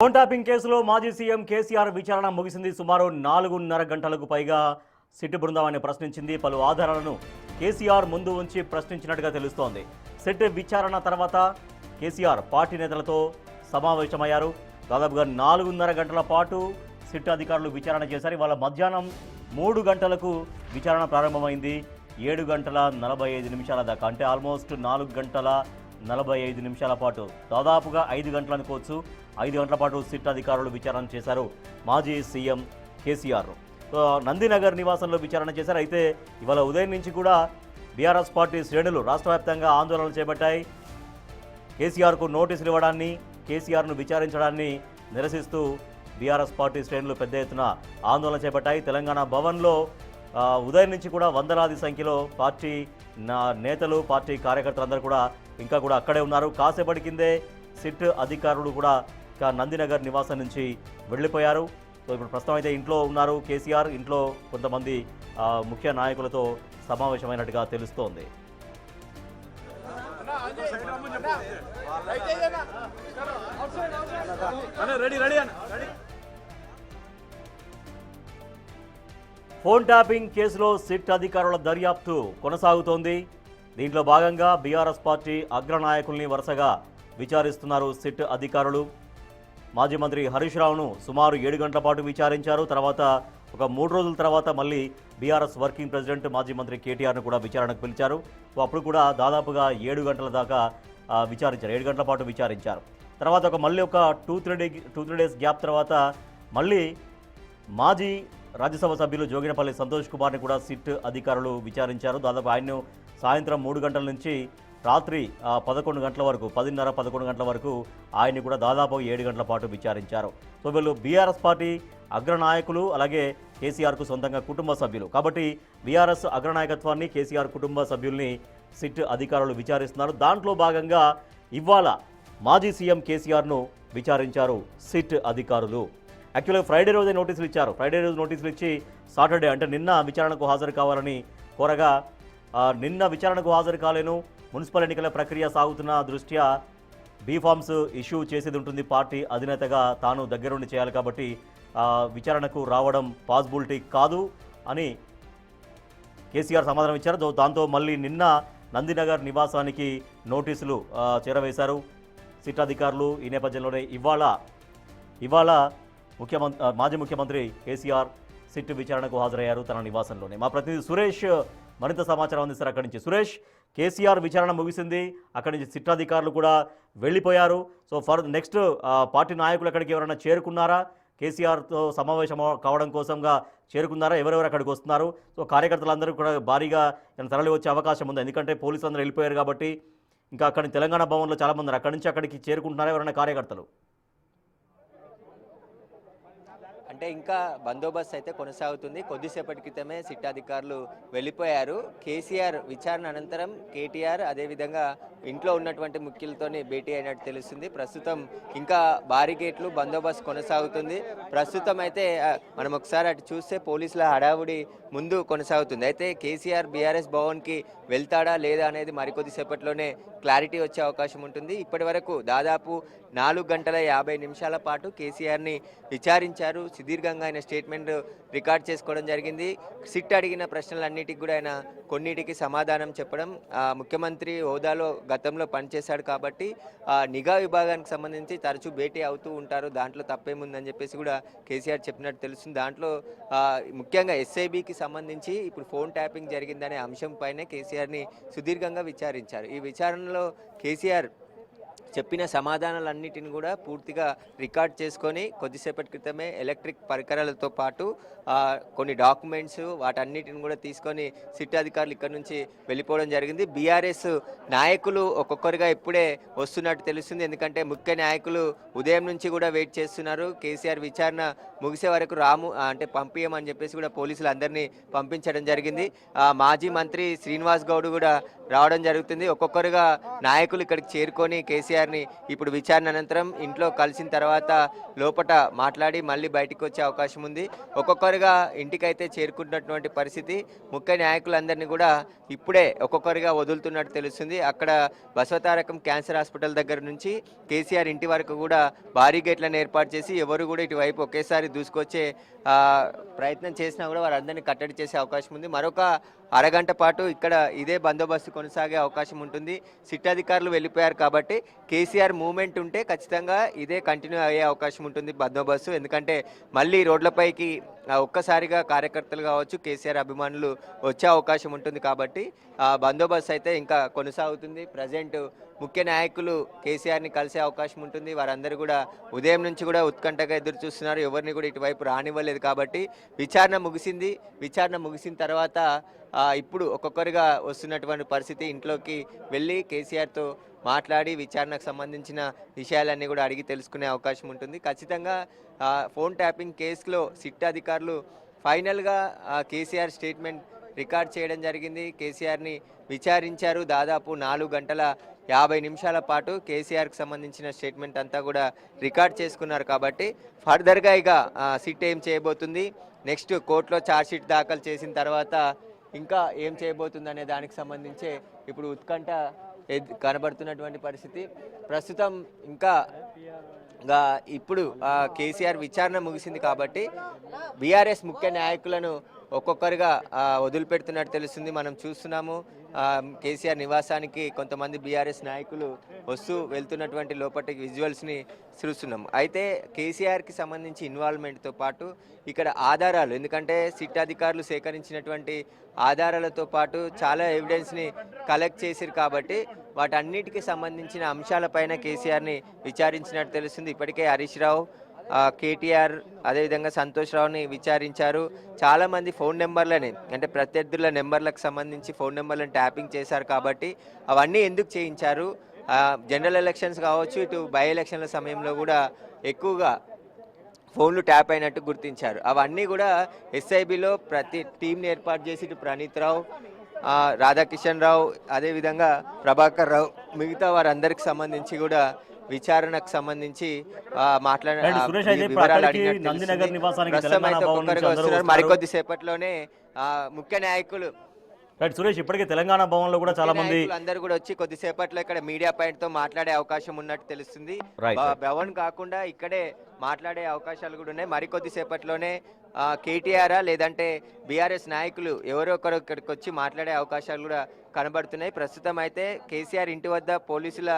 Phone tapping కేసులో మాజీ CM KCR విచారణ ముగిసింది. సుమారు 4.5 గంటలకు పైగా సిట్ బృందాన్ని ప్రశ్నించింది. పలు ఆధారాలను కేసీఆర్ ముందు ఉంచి ప్రశ్నించినట్టుగా తెలుస్తోంది. సిట్ విచారణ తర్వాత కేసీఆర్ పార్టీ నేతలతో సమావేశమయ్యారు. దాదాపుగా 4.5 గంటల పాటు సిట్ అధికారులు విచారణ చేశారు. ఇవాళ మధ్యాహ్నం 3 గంటలకు విచారణ ప్రారంభమైంది. 7 గంటల 45 నిమిషాల దాకా, అంటే ఆల్మోస్ట్ 4 గంటల 45 నిమిషాల పాటు, దాదాపుగా 5 గంటలు అనుకోవచ్చు. 5 గంటల పాటు సిట్ అధికారులు విచారణ చేశారు మాజీ సీఎం కేసీఆర్. నందినగర్ నివాసంలో విచారణ చేశారు. అయితే ఇవాళ ఉదయం నుంచి కూడా బీఆర్ఎస్ పార్టీ శ్రేణులు రాష్ట్ర వ్యాప్తంగా ఆందోళనలు చేపట్టాయి. కేసీఆర్కు నోటీసులు ఇవ్వడాన్ని, కేసీఆర్ను విచారించడాన్ని నిరసిస్తూ బీఆర్ఎస్ పార్టీ శ్రేణులు పెద్ద ఎత్తున ఆందోళన చేపట్టాయి. తెలంగాణ భవన్లో ఉదయం నుంచి కూడా వందలాది సంఖ్యలో పార్టీ నేతలు, పార్టీ కార్యకర్తలందరూ కూడా ఇంకా కూడా అక్కడే ఉన్నారు. కాసేపటి కిందే సిట్ అధికారులు కూడా నందినగర్ నివాసం నుంచి వెళ్ళిపోయారు. సో ఇప్పుడు ప్రస్తుతం అయితే ఇంట్లో ఉన్నారు కేసీఆర్. ఇంట్లో కొంతమంది ముఖ్య నాయకులతో సమావేశమైనట్టుగా తెలుస్తోంది. ఫోన్ ట్యాపింగ్ కేసులో సిట్ అధికారుల దర్యాప్తు కొనసాగుతోంది. దీంట్లో భాగంగా బీఆర్ఎస్ పార్టీ అగ్రనాయకుల్ని వరుసగా విచారిస్తున్నారు సిట్ అధికారులు. మాజీ మంత్రి హరీష్ రావును సుమారు 7 గంటల పాటు విచారించారు. తర్వాత ఒక 3 రోజుల తర్వాత మళ్ళీ బీఆర్ఎస్ వర్కింగ్ ప్రెసిడెంట్ మాజీ మంత్రి కేటీఆర్ను కూడా విచారణకు పిలిచారు. సో అప్పుడు కూడా దాదాపుగా 7 గంటల దాకా విచారించారు, 7 గంటల పాటు విచారించారు. తర్వాత మళ్ళీ ఒక 2-3 డేస్ గ్యాప్ తర్వాత మళ్ళీ మాజీ రాజ్యసభ సభ్యులు జోగినపల్లి సంతోష్ కుమార్ని కూడా సిట్ అధికారులు విచారించారు. దాదాపు ఆయన్ను సాయంత్రం 3 గంటల నుంచి రాత్రి 11 గంటల వరకు, 10:30-11 గంటల వరకు ఆయన్ని కూడా దాదాపు 7 గంటల పాటు విచారించారు. సో వీళ్ళు బీఆర్ఎస్ పార్టీ అగ్రనాయకులు, అలాగే కేసీఆర్కు సొంతంగా కుటుంబ సభ్యులు కాబట్టి బీఆర్ఎస్ అగ్రనాయకత్వాన్ని, కేసీఆర్ కుటుంబ సభ్యుల్ని సిట్ అధికారులు విచారిస్తున్నారు. దాంట్లో భాగంగా ఇవాళ మాజీ సీఎం కేసీఆర్ను విచారించారు సిట్ అధికారులు. యాక్చువల్గా ఫ్రైడే రోజే నోటీసులు ఇచ్చారు. ఫ్రైడే రోజు నోటీసులు ఇచ్చి సాటర్డే, అంటే నిన్న విచారణకు హాజరు కావాలని కోరగా నిన్న విచారణకు హాజరు కాలేను, మున్సిపల్ ఎన్నికల ప్రక్రియ సాగుతున్న దృష్ట్యా బీఫామ్స్ ఇష్యూ చేసేది ఉంటుంది, పార్టీ అధినేతగా తాను దగ్గరుండి చేయాలి కాబట్టి విచారణకు రావడం పాసిబిలిటీ కాదు అని కేసీఆర్ సమాధానం ఇచ్చారు. దాంతో మళ్ళీ నిన్న నందినగర్ నివాసానికి నోటీసులు చేరవేశారు సిట్ అధికారులు. ఈ నేపథ్యంలోనే ఇవాళ మాజీ ముఖ్యమంత్రి కేసీఆర్ సిట్ విచారణకు హాజరయ్యారు తన నివాసంలోనే. మా ప్రతినిధి సురేష్ మరింత సమాచారం అందిస్తారు అక్కడి నుంచి. సురేష్, కేసీఆర్ విచారణ ముగిసింది, అక్కడి నుంచి సిట్ అధికారులు కూడా వెళ్ళిపోయారు. సో నెక్స్ట్ పార్టీ నాయకులు అక్కడికి ఎవరైనా చేరుకున్నారా? కేసీఆర్తో సమావేశం కావడం కోసంగా చేరుకున్నారా? ఎవరెవరు అక్కడికి వస్తున్నారు? సో కార్యకర్తలందరూ కూడా భారీగా తరలి వచ్చే అవకాశం ఉంది, ఎందుకంటే పోలీసులు అందరూ వెళ్ళిపోయారు కాబట్టి. ఇంకా అక్కడి తెలంగాణ భవన్లో చాలామంది ఉన్నారు, అక్కడి నుంచి అక్కడికి చేరుకుంటున్నారా ఎవరైనా కార్యకర్తలు? అంటే ఇంకా బందోబస్తు అయితే కొనసాగుతుంది. కొద్దిసేపటి క్రితమే సిట్ అధికారులు వెళ్ళిపోయారు. కేసీఆర్ విచారణ అనంతరం కేటీఆర్ అదేవిధంగా ఇంట్లో ఉన్నటువంటి ముఖ్యులతోని భేటీ అయినట్టు తెలుస్తుంది. ప్రస్తుతం ఇంకా బారిగేట్లు బందోబస్తు కొనసాగుతుంది. ప్రస్తుతం అయితే మనం ఒకసారి అటు చూస్తే పోలీసుల హడావుడి ముందు కొనసాగుతుంది. అయితే కేసీఆర్ బీఆర్ఎస్ భవన్కి వెళ్తాడా లేదా అనేది మరికొద్దిసేపట్లోనే క్లారిటీ వచ్చే అవకాశం ఉంటుంది. ఇప్పటి వరకు దాదాపు 4 గంటల 50 నిమిషాల పాటు కేసీఆర్ని విచారించారు. సుదీర్ఘంగా ఆయన స్టేట్మెంట్ రికార్డ్ చేసుకోవడం జరిగింది. సిట్ అడిగిన ప్రశ్నలన్నిటికి కూడా ఆయన కొన్నిటికి సమాధానం చెప్పడం, ముఖ్యమంత్రి హోదాలో గతంలో పనిచేశాడు కాబట్టి నిఘా విభాగానికి సంబంధించి తరచూ భేటీ అవుతూ ఉంటారు, దాంట్లో తప్పేముందని చెప్పేసి కూడా కేసీఆర్ చెప్పినట్టు తెలుస్తుంది. దాంట్లో ముఖ్యంగా ఎస్ఐబికి సంబంధించి ఇప్పుడు ఫోన్ ట్యాపింగ్ జరిగిందనే అంశం పైనే కేసీఆర్ని సుదీర్ఘంగా విచారించారు. ఈ విచారణలో కేసీఆర్ చెప్పిన సమాధానాలన్నిటిని కూడా పూర్తిగా రికార్డ్ చేసుకొని కొద్దిసేపటి క్రితమే ఎలక్ట్రిక్ పరికరాలతో పాటు కొన్ని డాక్యుమెంట్స్ వాటన్నిటిని కూడా తీసుకొని సిట్ అధికారులు ఇక్కడ నుంచి వెళ్ళిపోవడం జరిగింది. బీఆర్ఎస్ నాయకులు ఒక్కొక్కరిగా ఇప్పుడే వస్తున్నట్టు తెలుస్తుంది, ఎందుకంటే ముఖ్య నాయకులు ఉదయం నుంచి కూడా వెయిట్ చేస్తున్నారు. కేసీఆర్ విచారణ ముగిసే వరకు అంటే పంపించమని చెప్పేసి కూడా పోలీసులు అందరినీ పంపించడం జరిగింది. మాజీ మంత్రి శ్రీనివాస్ గౌడ్ కూడా రావడం జరుగుతుంది. ఒక్కొక్కరుగా నాయకులు ఇక్కడికి చేరుకొని కేసీఆర్ని ఇప్పుడు విచారణ అనంతరం ఇంట్లో కలిసిన తర్వాత లోపట మాట్లాడి మళ్ళీ బయటకు వచ్చే అవకాశం ఉంది. ఒక్కొక్కరుగా ఇంటికైతే చేరుకుంటున్నటువంటి పరిస్థితి. ముఖ్య నాయకులందరినీ కూడా ఇప్పుడే ఒక్కొక్కరుగా వదులుతున్నట్టు తెలుస్తుంది. అక్కడ బసవతారకం క్యాన్సర్ హాస్పిటల్ దగ్గర నుంచి కేసీఆర్ ఇంటి వరకు కూడా భారీ గేట్లను ఏర్పాటు చేసి ఎవరు కూడా ఇటువైపు ఒకేసారి దూసుకొచ్చే ప్రయత్నం చేసినా కూడా వారందరినీ కట్టడి చేసే అవకాశం ఉంది. మరొక అరగంట పాటు ఇక్కడ ఇదే బందోబస్తు కొనసాగే అవకాశం ఉంటుంది. సిట్ అధికారులు వెళ్ళిపోయారు కాబట్టి కేసీఆర్ మూవ్మెంట్ ఉంటే ఖచ్చితంగా ఇదే కంటిన్యూ అయ్యే అవకాశం ఉంటుంది బందోబస్తు. ఎందుకంటే మళ్ళీ రోడ్లపైకి ఒక్కసారిగా కార్యకర్తలు కావచ్చు కేసీఆర్ అభిమానులు వచ్చే అవకాశం ఉంటుంది కాబట్టి బందోబస్తు అయితే ఇంకా కొనసాగుతుంది. ప్రజెంట్ ముఖ్య నాయకులు కేసీఆర్ని కలిసే అవకాశం ఉంటుంది. వారందరూ కూడా ఉదయం నుంచి కూడా ఉత్కంఠగా ఎదురు చూస్తున్నారు. ఎవరిని కూడా ఇటువైపు రానివ్వలేదు కాబట్టి విచారణ ముగిసింది. విచారణ ముగిసిన తర్వాత ఇప్పుడు ఒక్కొక్కరుగా వస్తున్నటువంటి పరిస్థితి. ఇంట్లోకి వెళ్ళి కేసీఆర్తో మాట్లాడి విచారణకు సంబంధించిన విషయాలన్నీ కూడా అడిగి తెలుసుకునే అవకాశం ఉంటుంది. ఖచ్చితంగా ఫోన్ ట్యాపింగ్ కేసులో సిట్ అధికారులు ఫైనల్గా కేసీఆర్ స్టేట్మెంట్ రికార్డ్ చేయడం జరిగింది. కేసీఆర్ని విచారించారు. దాదాపు 4 గంటల 50 నిమిషాల పాటు కేసీఆర్కి సంబంధించిన స్టేట్మెంట్ అంతా కూడా రికార్డ్ చేసుకున్నారు కాబట్టి ఫర్దర్గా ఇక సిట్ ఏం చేయబోతుంది, నెక్స్ట్ కోర్టులో ఛార్జ్షీట్ దాఖలు చేసిన తర్వాత ఇంకా ఏం చేయబోతుంది అనే దానికి సంబంధించే ఇప్పుడు ఉత్కంఠ కనబడుతున్నటువంటి పరిస్థితి. ప్రస్తుతం ఇంకా ఇప్పుడు కేసీఆర్ విచారణ ముగిసింది కాబట్టి బీఆర్ఎస్ ముఖ్య నాయకులను ఒక్కొక్కరుగా వదిలిపెడుతున్నట్టు తెలుస్తుంది. మనం చూస్తున్నాము కేసీఆర్ నివాసానికి కొంతమంది బీఆర్ఎస్ నాయకులు వస్తూ వెళ్తున్నటువంటి లోపటి విజువల్స్ని చూస్తున్నాం. అయితే కేసీఆర్కి సంబంధించి ఇన్వాల్వ్మెంట్తో పాటు ఇక్కడ ఆధారాలు, ఎందుకంటే సిట్ అధికారులు సేకరించినటువంటి ఆధారాలతో పాటు చాలా ఎవిడెన్స్ని కలెక్ట్ చేశారు కాబట్టి వాటన్నిటికీ సంబంధించిన అంశాలపైన కేసీఆర్ని విచారించినట్టు తెలుస్తుంది. ఇప్పటికే హరీష్ రావు, కేటీఆర్ అదేవిధంగా సంతోష్ రావుని విచారించారు. చాలామంది ఫోన్ నెంబర్లని, అంటే ప్రత్యర్థుల నెంబర్లకు సంబంధించి ఫోన్ నెంబర్లను ట్యాపింగ్ చేశారు కాబట్టి అవన్నీ ఎందుకు చేయించారు, జనరల్ ఎలక్షన్స్ కావచ్చు ఇటు బై ఎలక్షన్ల సమయంలో కూడా ఎక్కువగా ఫోన్లు ట్యాప్ అయినట్టు గుర్తించారు. అవన్నీ కూడా ఎస్ఐబిలో ప్రతి టీంని ఏర్పాటు చేసి ఇటు ప్రణీత్ రావు, రాధాకిషన్ రావు, అదేవిధంగా ప్రభాకర్ రావు, మిగతా వారందరికి సంబంధించి కూడా విచారణకు సంబంధించి మరికొద్ది సేపట్లోనే ముఖ్య నాయకులు సురేష్ ఇప్పటికే తెలంగాణ భవన్ లో కూడా చాలా మంది అందరూ కూడా వచ్చి కొద్దిసేపట్లో ఇక్కడ మీడియా పాయింట్ తో మాట్లాడే అవకాశం ఉన్నట్టు తెలుస్తుంది. భవన్ కాకుండా ఇక్కడే మాట్లాడే అవకాశాలు కూడా ఉన్నాయి. మరికొద్ది సేపట్లోనే కేటీఆర్ లేదంటే బీఆర్ఎస్ నాయకులు ఎవరో ఒకరు ఇక్కడికి వచ్చి మాట్లాడే అవకాశాలు కూడా కనబడుతున్నాయి. ప్రస్తుతం అయితే కేసీఆర్ ఇంటి వద్ద పోలీసుల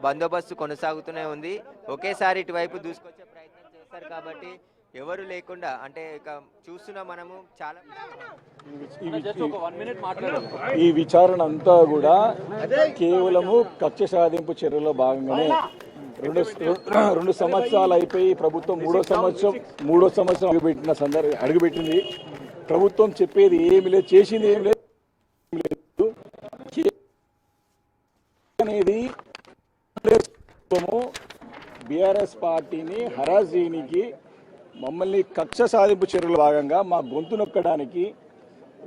బందోబస్తు కొనసాగుతూనే ఉంది. ఒకేసారి ఇటువైపు దూసుకొచ్చే ప్రయత్నం చేస్తారు కాబట్టి ఎవరు లేకుండా, అంటే ఇక చూస్తున్నాం మనము చాలా ఈ విచారణ అంతా కూడా కేవలము కక్ష సాధింపు చర్యలో భాగంగానే రెండు సంవత్సరాలు అయిపోయి ప్రభుత్వం మూడో సంవత్సరం అడుగుపెట్టింది. ప్రభుత్వం చెప్పేది ఏమి లేదు, చేసింది ఏమి లేదు అనేది బీఆర్ఎస్ పార్టీని హరాస్ చేయడానికి, మమ్మల్ని కక్ష సాధింపు చర్యల భాగంగా మా గొంతు నొక్కడానికి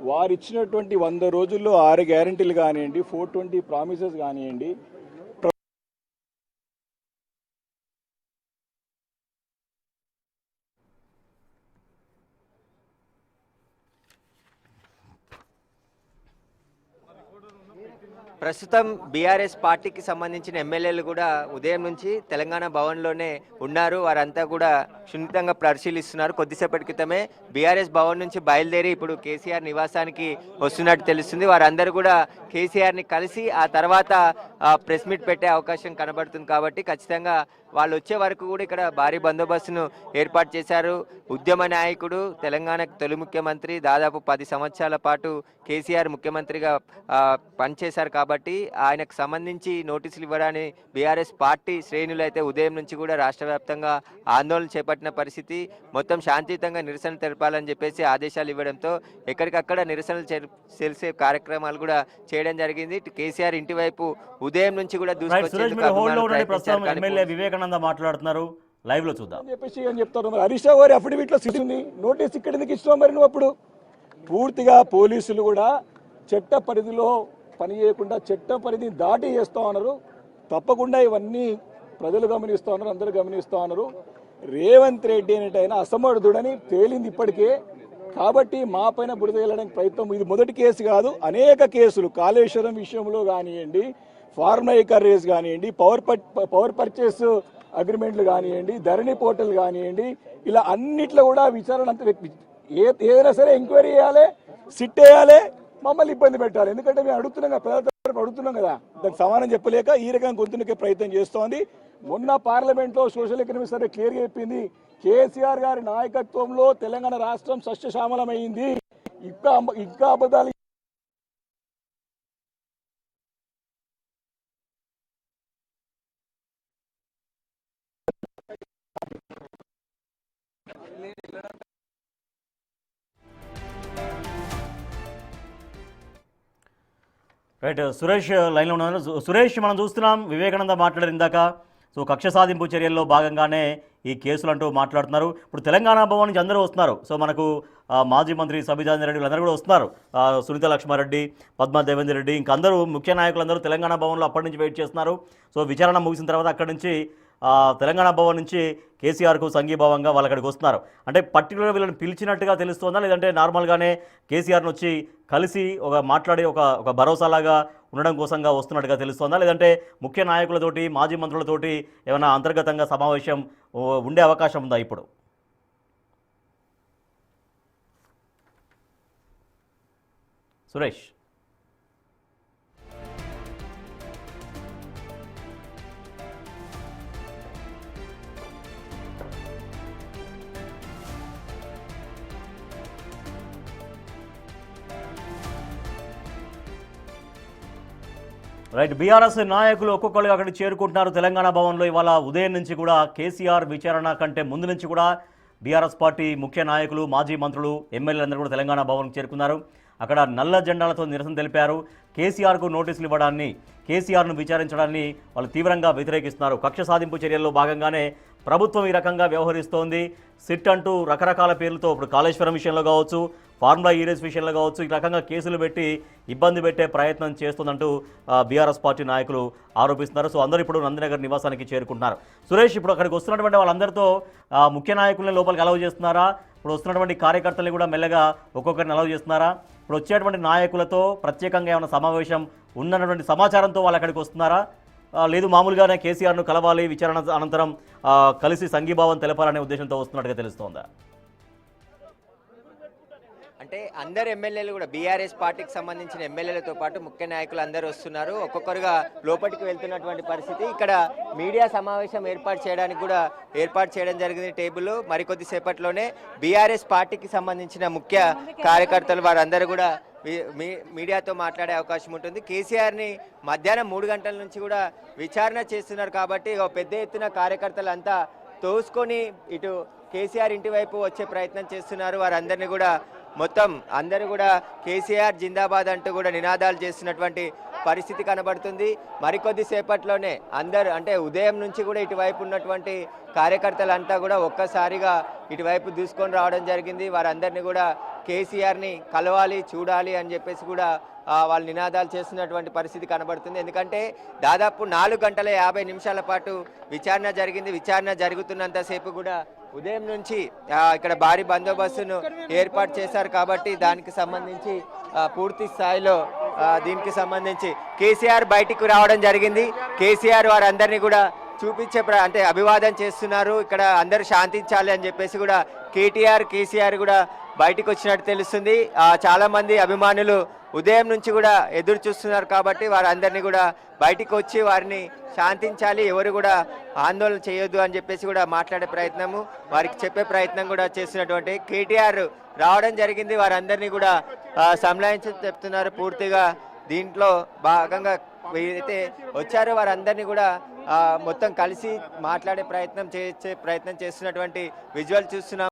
వారు ఇచ్చినటువంటి 100 రోజుల్లో 6 గ్యారెంటీలు కానివ్వండి, 420 ప్రామిసెస్ కానివ్వండి, ప్రస్తుతం బీఆర్ఎస్ పార్టీకి సంబంధించిన ఎమ్మెల్యేలు కూడా ఉదయం నుంచి తెలంగాణ భవన్లోనే ఉన్నారు. వారంతా కూడా సున్నితంగా పరిశీలిస్తున్నారు. కొద్దిసేపటి క్రితమే బీఆర్ఎస్ భవన్ నుంచి బయలుదేరి ఇప్పుడు కేసీఆర్ నివాసానికి వస్తున్నట్టు తెలుస్తుంది. వారందరూ కూడా కేసీఆర్ని కలిసి ఆ తర్వాత ప్రెస్ మీట్ పెట్టే అవకాశం కనబడుతుంది కాబట్టి ఖచ్చితంగా వాళ్ళు వచ్చే వరకు కూడా ఇక్కడ భారీ బందోబస్తును ఏర్పాటు చేశారు. ఉద్యమ నాయకుడు, తెలంగాణకు తొలి ముఖ్యమంత్రి, దాదాపు 10 సంవత్సరాల పాటు కేసీఆర్ ముఖ్యమంత్రిగా పనిచేశారు కాబట్టి ఆయనకు సంబంధించి నోటీసులు ఇవ్వడాన్ని బీఆర్ఎస్ పార్టీ శ్రేణులు అయితే ఉదయం నుంచి కూడా రాష్ట్ర వ్యాప్తంగా ఆందోళన చేపట్టిన పరిస్థితి. మొత్తం శాంతియుతంగా నిరసన తెలపాలని చెప్పేసి ఆదేశాలు ఇవ్వడంతో ఎక్కడికక్కడ నిరసనలు చేసే కార్యక్రమాలు కూడా చేయడం జరిగింది. కేసీఆర్ ఇంటి వైపు ఉదయం నుంచి కూడా మాట్లాడుతున్నారు. లైవ్ లో చూద్దాం చెప్పేసి అని చెప్తారు. మరి హరీష్ రావు గారి అఫిడవిట్ లో సిటీ ఉంది, నోటీస్ ఇక్కడ ఎందుకు ఇస్తావు మరి నువ్వు? అప్పుడు పూర్తిగా పోలీసులు కూడా చట్ట పరిధిలో పని చేయకుండా చట్టం పరిధిని దాటి చేస్తూ ఉన్నారు. తప్పకుండా ఇవన్నీ ప్రజలు గమనిస్తూ ఉన్నారు, అందరూ గమనిస్తూ ఉన్నారు. రేవంత్ రెడ్డి అనేటైనా అసమర్థుడని తేలింది ఇప్పటికే. కాబట్టి మా పైన బురద వెళ్ళడానికి ప్రయత్నం, ఇది మొదటి కేసు కాదు, అనేక కేసులు కాళేశ్వరం విషయంలో కానివ్వండి, ఫార్మైకర్ రేస్ కానివ్వండి, పవర్ పర్చేస్ అగ్రిమెంట్లు కానివ్వండి, ధరణి పోర్టల్ కానివ్వండి, ఇలా అన్నిట్లో కూడా విచారణ అంతా ఏదైనా సరే ఎంక్వైరీ చేయాలి, సిట్ వేయాలి, మమ్మల్ని ఇబ్బంది పెట్టాలి. ఎందుకంటే మేము అడుగుతున్నాం కదా, ప్రజల అడుగుతున్నాం కదా, దానికి సమానం చెప్పలేక ఈ రకంగా గొంతునకే ప్రయత్నం చేస్తోంది. మొన్న పార్లమెంట్లో సోషల్ ఎకనామిక్ సర్వే క్లియర్గా చెప్పింది, కేసీఆర్ గారి నాయకత్వంలో తెలంగాణ రాష్ట్రం సస్యశ్యామలమైంది. ఇంకా అబద్ధాలు రైట్, సురేష్ లైన్లో ఉన్నారు. సురేష్, మనం చూస్తున్నాం వివేకానంద మాట్లాడారు ఇందాక. సో కక్ష సాధింపు చర్యల్లో భాగంగానే ఈ కేసులు అంటూ మాట్లాడుతున్నారు. ఇప్పుడు తెలంగాణ భవన్ నుంచి అందరూ వస్తున్నారు. సో మనకు మాజీ మంత్రి సబితాంజన్ రెడ్డి వీళ్ళందరూ కూడా వస్తున్నారు. సునీత లక్ష్మారెడ్డి, పద్మా దేవేందర్ రెడ్డి, ఇంకా అందరూ ముఖ్య నాయకులందరూ తెలంగాణ భవన్లో అప్పటి నుంచి వెయిట్ చేస్తున్నారు. సో విచారణ ముగిసిన తర్వాత అక్కడి నుంచి తెలంగాణ భవన్ నుంచి కేసీఆర్కు సంఘీభావంగా వాళ్ళు అక్కడికి వస్తున్నారు. అంటే పర్టికులర్ వీళ్ళని పిలిచినట్టుగా తెలుస్తుందా, లేదంటే నార్మల్గానే కేసీఆర్ని వచ్చి కలిసి మాట్లాడి ఒక భరోసాలాగా ఉండడం కోసంగా వస్తున్నట్టుగా తెలుస్తోందా, లేదంటే ముఖ్య నాయకులతోటి మాజీ మంత్రులతోటి ఏమైనా అంతర్గతంగా సమావేశం ఉండే అవకాశం ఉందా ఇప్పుడు? సురేష్, రైట్, బీఆర్ఎస్ నాయకులు ఒక్కొక్కరు అక్కడికి చేరుకుంటున్నారు తెలంగాణ భవన్లో. ఇవాళ ఉదయం నుంచి కూడా కేసీఆర్ విచారణ కంటే ముందు నుంచి కూడా బీఆర్ఎస్ పార్టీ ముఖ్య నాయకులు, మాజీ మంత్రులు, ఎమ్మెల్యేలందరూ కూడా తెలంగాణ భవన్కి చేరుకున్నారు. అక్కడ నల్ల జెండాలతో నిరసన తెలిపారు. కేసీఆర్కు నోటీసులు ఇవ్వడాన్ని, కేసీఆర్ను విచారించడాన్ని వాళ్ళు తీవ్రంగా వ్యతిరేకిస్తున్నారు. కక్ష సాధింపు చర్యల్లో భాగంగానే ప్రభుత్వం ఈ రకంగా వ్యవహరిస్తోంది. సిట్ అంటూ రకరకాల పేర్లతో, ఇప్పుడు కాళేశ్వరం విషయంలో కావచ్చు, ఫార్ములా ఈరేస్ విషయంలో కావచ్చు, ఈ రకంగా కేసులు పెట్టి ఇబ్బంది పెట్టే ప్రయత్నం చేస్తుందంటూ బీఆర్ఎస్ పార్టీ నాయకులు ఆరోపిస్తున్నారు. సో అందరూ ఇప్పుడు నందినగర్ నివాసానికి చేరుకుంటున్నారు. సురేష్, ఇప్పుడు అక్కడికి వస్తున్నటువంటి వాళ్ళందరితో ముఖ్య నాయకుల్ని లోపలికి అలౌ చేస్తున్నారా? ఇప్పుడు వస్తున్నటువంటి కార్యకర్తల్ని కూడా మెల్లగా ఒక్కొక్కరిని అలౌ చేస్తున్నారా? ఇప్పుడు వచ్చేటువంటి నాయకులతో ప్రత్యేకంగా ఏమైనా సమావేశం ఉన్నటువంటి సమాచారంతో వాళ్ళు అక్కడికి వస్తున్నారా, లేదు మామూలుగానే కేసీఆర్ను కలవాలి, విచారణ అనంతరం కలిసి సంఘీభావం తెలపాలనే ఉద్దేశంతో వస్తున్నట్టుగా తెలుస్తోందా? అంటే అందరు ఎమ్మెల్యేలు కూడా బీఆర్ఎస్ పార్టీకి సంబంధించిన ఎమ్మెల్యేలతో పాటు ముఖ్య నాయకులు అందరూ వస్తున్నారు. ఒక్కొక్కరుగా లోపలికి వెళ్తున్నటువంటి పరిస్థితి. ఇక్కడ మీడియా సమావేశం ఏర్పాటు చేయడం జరిగింది. టేబుల్ మరికొద్ది సేపట్లోనే బీఆర్ఎస్ పార్టీకి సంబంధించిన ముఖ్య కార్యకర్తలు వారందరూ కూడా మీడియాతో మాట్లాడే అవకాశం ఉంటుంది. కేసీఆర్ని మధ్యాహ్నం 3 గంటల నుంచి కూడా విచారణ చేస్తున్నారు. కాబట్టి పెద్ద ఎత్తున కార్యకర్తలు అంతా తోసుకొని ఇటు కేసీఆర్ ఇంటి వైపు వచ్చే ప్రయత్నం చేస్తున్నారు. వారందరినీ కూడా అందరూ కూడా కేసీఆర్ జిందాబాద్ అంటూ కూడా నినాదాలు చేస్తున్నటువంటి పరిస్థితి కనబడుతుంది. మరికొద్ది సేపట్లోనే అందరూ, అంటే ఉదయం నుంచి కూడా ఇటువైపు ఉన్నటువంటి కార్యకర్తలంతా కూడా ఒక్కసారిగా ఇటువైపు దూసుకొని రావడం జరిగింది. వారందరినీ కూడా కేసీఆర్ని కలవాలి, చూడాలి అని చెప్పేసి కూడా వాళ్ళు నినాదాలు చేస్తున్నటువంటి పరిస్థితి కనబడుతుంది. ఎందుకంటే దాదాపు 4 గంటల 50 నిమిషాల పాటు విచారణ జరిగింది. విచారణ జరుగుతున్నంతసేపు కూడా ఉదయం నుంచి ఇక్కడ భారీ బందోబస్తును ఏర్పాటు చేశారు. కాబట్టి దానికి సంబంధించి పూర్తి స్థాయిలో దీనికి సంబంధించి కేసీఆర్ బయటికి రావడం జరిగింది. కేసీఆర్ వారందరినీ కూడా చూపించే అంటే అభివాదం చేస్తున్నారు. ఇక్కడ అందరూ శాంతించాలి అని చెప్పేసి కూడా కేసీఆర్ కూడా బయటికి వచ్చినట్టు తెలుస్తుంది. చాలామంది అభిమానులు ఉదయం నుంచి కూడా ఎదురు చూస్తున్నారు. కాబట్టి వారందరినీ కూడా బయటికి వచ్చి వారిని శాంతించాలి, ఎవరు కూడా ఆందోళన చేయొద్దు అని చెప్పేసి కూడా మాట్లాడే ప్రయత్నము, వారికి చెప్పే ప్రయత్నం కూడా చేస్తున్నటువంటి కేటీఆర్ రావడం జరిగింది. వారందరినీ కూడా సంలాయించి చెప్తున్నారు. పూర్తిగా దీంట్లో భాగంగా ఏదైతే వచ్చారో వారందరినీ కూడా మొత్తం కలిసి మాట్లాడే ప్రయత్నం చేస్తున్నటువంటి విజువల్ చూస్తున్నాం.